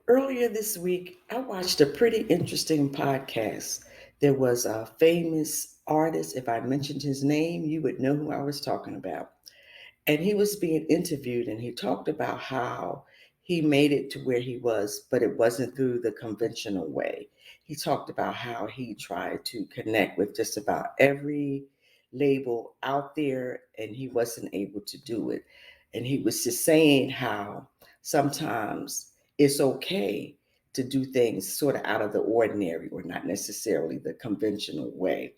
Earlier this week, I watched a pretty interesting podcast. There was a famous artist. If I mentioned his name, you would know who I was talking about. And he was being interviewed, and he talked about how he made it to where he was, but it wasn't through the conventional way. He talked about how he tried to connect with just about every label out there, and he wasn't able to do it. And he was just saying how sometimes it's okay to do things sort of out of the ordinary or not necessarily the conventional way.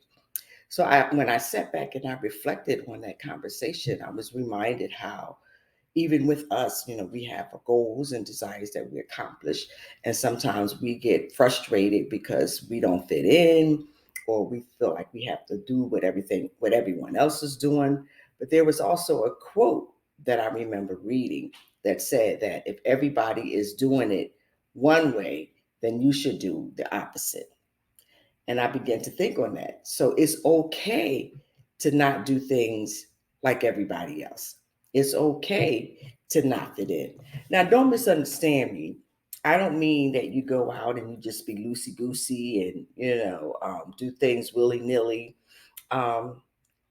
When I sat back and I reflected on that conversation, I was reminded how even with us, we have goals and desires that we accomplish. And sometimes we get frustrated because we don't fit in or we feel like we have to do what everyone else is doing. But there was also a quote that I remember reading that said that if everybody is doing it one way, then you should do the opposite. And I began to think on that. So it's okay to not do things like everybody else. It's okay to not fit in. Now, don't misunderstand me. I don't mean that you go out and you just be loosey goosey and, do things willy nilly. um,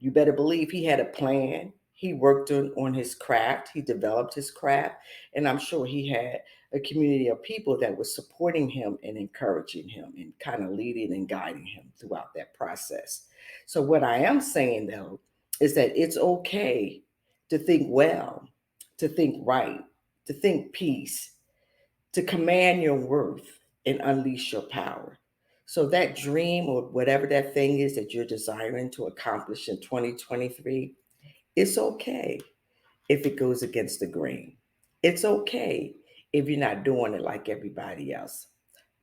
you better believe he had a plan. He worked on his craft. He developed his craft. And I'm sure he had a community of people that was supporting him and encouraging him and kind of leading and guiding him throughout that process. So, what I am saying though is that it's okay to think well, to think right, to think peace, to command your worth and unleash your power. So, that dream or whatever that thing is that you're desiring to accomplish in 2023, it's okay if it goes against the grain. It's okay if you're not doing it like everybody else.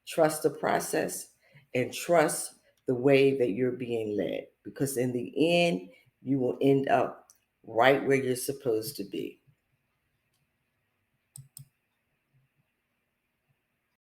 Trust the process and trust the way that you're being led because in the end, you will end up right where you're supposed to be.